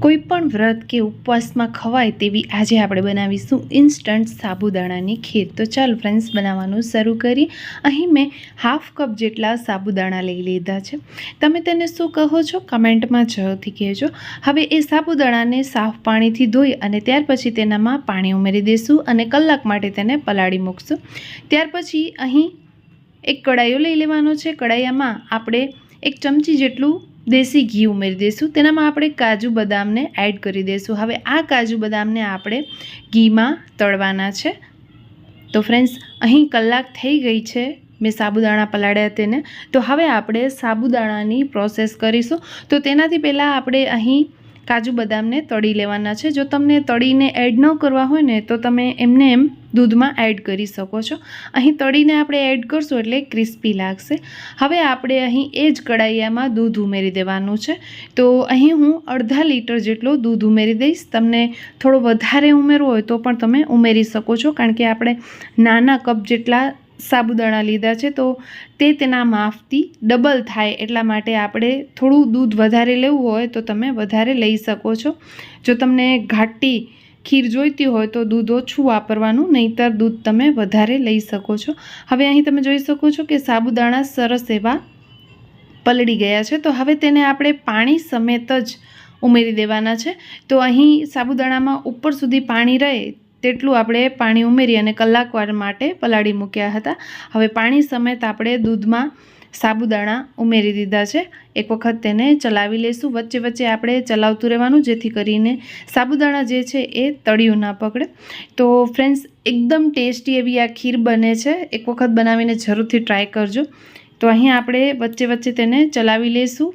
કોઈપણ વ્રત કે ઉપવાસમાં ખવાય તેવી આજે આપણે બનાવીશું ઇન્સ્ટન્ટ સાબુદાણાની ખીર। તો ચાલો ફ્રેન્ડ્સ બનાવવાનું શરૂ કરીએ। અહીં મેં હાફ કપ જેટલા સાબુદાણા લઈ લીધા છે। તમે તેને શું કહો છો કમેન્ટમાં જરૂરથી કહેજો। હવે એ સાબુદાણાને સાફ પાણીથી ધોઈ અને ત્યાર પછી તેનામાં પાણી ઉમેરી દઈશું અને કલાક માટે તેને પલાળી મૂકશું। ત્યાર પછી અહીં એક કડાઈઓ લઈ લેવાનો છે। કડાઈમાં આપણે 1 ચમચી જેટલું देसी घी उमेरी देशुं। तेनामां आपणे काजू बदामने एड करी देशुं। हवे आ काजू बदामने आपणे घी में तळवाना छे। तो फ्रेंड्स अहीं कलाक थई गई छे मैं साबुदाणा पलाळ्या तेने। तो हवे आपणे साबुदाणानी प्रोसेस करीशुं। तो तेनाथी पहेला आपणे अहीं काजू बदामने तળી लेवाना छे। जो तमने तळीने एड न करवा होय ने तो तमे एमने एम दूधमां एड करी शको छो। अहीं तळीने आपणे एड करशुं एटले क्रिस्पी लागशे। हवे आपणे अहीं ए ज कड़ाईयामां दूध उमेरी देवानुं छे। तो अहीं हूँ 1/2 लीटर जेटलो दूध उमेरी दईश। तमने थोड़ो वधारे उमेरवो होय तो पण तमे उमेरी शको छो, कारण के आपणे नाना कप जेटला साबुदाणा लीधा है तो ते तेना मापथी डबल थाय एटला माटे आपणे थोड़ुं दूध वधारे लेवुं होय तो तमे वधारे लई शको छो। जो तमने घाटी खीर जोईती होय तो दूध ओछुं वापरवानुं, नहींतर दूध तमे वधारे लई शको छो। हवे अहीं तमे जोई शको छो कि साबुदाणा सरस एवा पलળી गया है। तो हवे तेने आपणे पाणी समेत ज उमेरी देवाना छे। तो अहीं साबुदाणामां उपर सुधी पाणी रहे तेटલું આપણે પાણી ઉમેરી અને કલાકવાર માટે પલાળી મૂક્યા હતા। હવે પાણી સમેત આપણે દૂધમાં સાબુદાણા ઉમેરી દીધા છે। એક વખત તેને ચલાવી લેશું। વચ્ચે વચ્ચે આપણે ચલાવતું રહેવાનું જેથી કરીને સાબુદાણા જે છે એ તળિયું ના પકડે। તો ફ્રેન્ડ્સ એકદમ ટેસ્ટી એવી આ ખીર બને છે। એક વખત બનાવીને જરૂરથી ટ્રાય કરજો। તો અહીં આપણે વચ્ચે વચ્ચે તેને ચલાવી લેશું।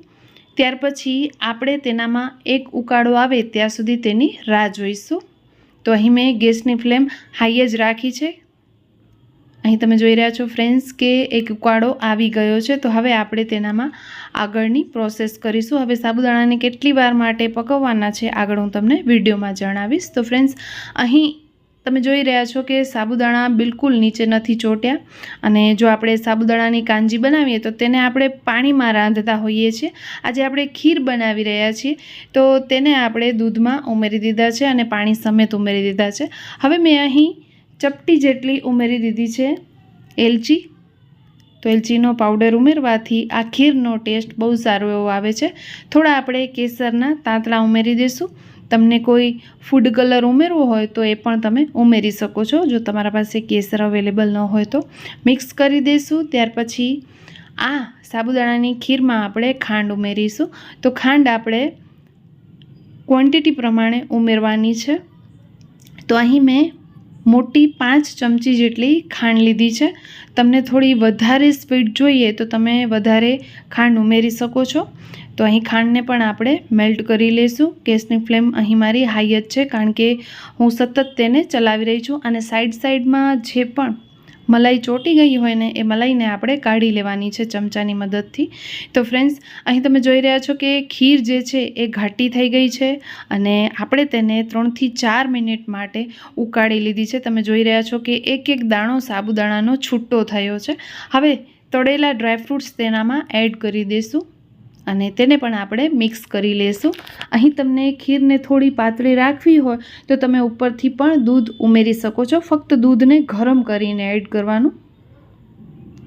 ત્યાર પછી આપણે તેનામાં એક ઉકાળો આવે ત્યાં સુધી તેની રાહ જોઈશું। तो अहीं मैं गैसनी फ्लेम हाई ज राखी है। अहीं तमे जोई रह्या छो फ्रेंड्स के एक उकाळो आवी गयो छे। तो हवे आपणे तेनामां आगळनी प्रोसेस करीशुं। हवे साबुदाणाने केटली वार माटे पकववाना छे आगळ हुं तमने विडियोमां जणावीश। तो फ्रेंड्स अहीं तमे जोई रह्या छो के साबुदाणा बिल्कुल नीचे नथी ચોટ્યા। અને જો આપણે સાબુદાણાની કાંજી બનાવીએ તો તેને આપણે પાણીમાં રાંધતા હોઈએ છીએ। આજે આપણે ખીર બનાવી રહ્યા છીએ તો તેને આપણે દૂધમાં ઉમેરી દીધા છે અને પાણી સમેત ઉમેરી દીધા છે। હવે મેં અહીં ચપટી જેટલી ઉમેરી દીધી છે એલચી। તો એલચીનો પાવડર ઉમેરવાથી આ ખીરનો ટેસ્ટ બહુ સારો એવો આવે છે। થોડા આપણે કેસરના તાંતણા ઉમેરી દઈશું। તમને કોઈ ફૂડ કલર ઉમેરવો હોય તો એ પણ તમે ઉમેરી શકો છો। જો તમારા પાસે કેસર અવેલેબલ ન હોય તો મિક્સ કરી દઈશું। ત્યાર પછી આ સાબુદાણાની ખીરમાં આપણે ખાંડ ઉમેરીશું। તો ખાંડ આપણે ક્વોન્ટિટી પ્રમાણે ઉમેરવાની છે। તો અહીં મેં મોટી 5 ચમચી જેટલી ખાંડ લીધી છે। તમને થોડી વધારે સ્વીટ જોઈએ તો તમે વધારે ખાંડ ઉમેરી શકો છો। तो अहीं खांडने पण आपणे मेल्ट करी लेशुं। गैसनी फ्लेम अहीं मारी हाई ज छे, कारण के हूँ सतत तेने चलावी रही छुं। अने साइड में जे पण मलाई ચોટી गई होय ने ए मलाईने आपणे काढी लेवानी छे चमचानी मददथी। तो फ्रेंड्स अहीं तमे जोई रह्या छो के खीर जे छे ए घाटी थई गई छे अने आपणे तेने 3 થી 4 मिनिट माटे उकाળી लीधी छे। तमे जोई रह्या छो के एक एक दाणो साबुदाणानो छूटो थयो छे। हवे तळेला ड्रायफ्रूट्स तेनामां एड करी देशुं અને તેને પણ આપણે મિક્સ કરી લેશું। અહીં તમને ખીરને થોડી પાતળી રાખવી હોય તો તમે ઉપરથી પણ દૂધ ઉમેરી શકો છો। ફક્ત દૂધને ગરમ કરીને એડ કરવાનું।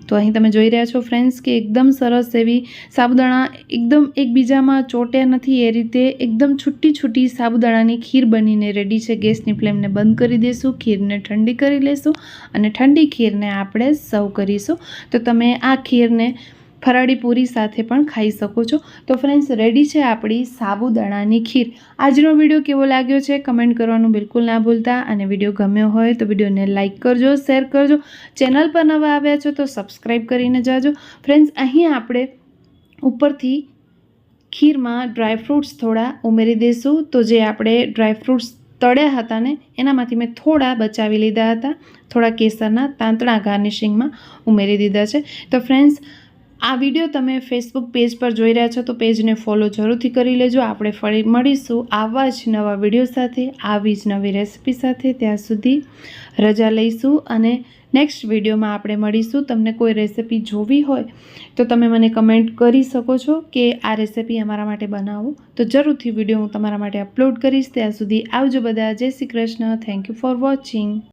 તો અહીં તમે જોઈ રહ્યા છો ફ્રેન્ડ્સ કે એકદમ સરસ એવી સાબુદાણા એકદમ એકબીજામાં ચોટ્યા નથી, એ રીતે એકદમ છૂટી છૂટી સાબુદાણાની ખીર બનીને રેડી છે। ગેસની ફ્લેમને બંધ કરી દઈશું। ખીરને ઠંડી કરી લેશું અને ઠંડી ખીરને આપણે સર્વ કરીશું। તો તમે આ ખીરને ફરાળી પૂરી સાથે પણ ખાઈ શકો છો। તો ફ્રેન્ડ્સ રેડી છે આપણી સાબુદાણાની ખીર। આજનો વિડીયો કેવો લાગ્યો છે કમેન્ટ કરવાનું બિલકુલ ના ભૂલતા। અને વિડીયો ગમ્યો હોય તો વિડીયોને લાઇક કરજો, શેર કરજો। ચેનલ પર નવા આવ્યા છો તો સબસ્ક્રાઈબ કરીને જાજો। ફ્રેન્ડ્સ અહીં આપણે ઉપરથી ખીરમાં ડ્રાયફ્રૂટ્સ થોડા ઉમેરી દઈશું। તો જે આપણે ડ્રાયફ્રૂટ્સ તળ્યા હતા ને એનામાંથી મેં થોડા બચાવી લીધા હતા। થોડા કેસરના તાંતણા ગાર્નિશિંગમાં ઉમેરી દીધા છે। તો ફ્રેન્ડ્સ આ વિડીયો તમે ફેસબુક પેજ પર જોઈ રહ્યા છો તો પેજને ફોલો જરૂરથી કરી લેજો। આપણે ફરી મળીશું આવા જ નવા વિડીયો સાથે, આવી જ નવી રેસિપી સાથે। ત્યાં સુધી રજા લઈશું અને નેક્સ્ટ વિડીયોમાં આપણે મળીશું. તમને કોઈ રેસિપી જોવી હોય તો તમે મને કમેન્ટ કરી શકો છો કે આ રેસિપી અમારા માટે બનાવો, તો જરૂરથી વિડીયો હું તમારા માટે અપલોડ કરીશ. ત્યાં સુધી આવજો બધા. જય Shri Krishna. Thank you for watching.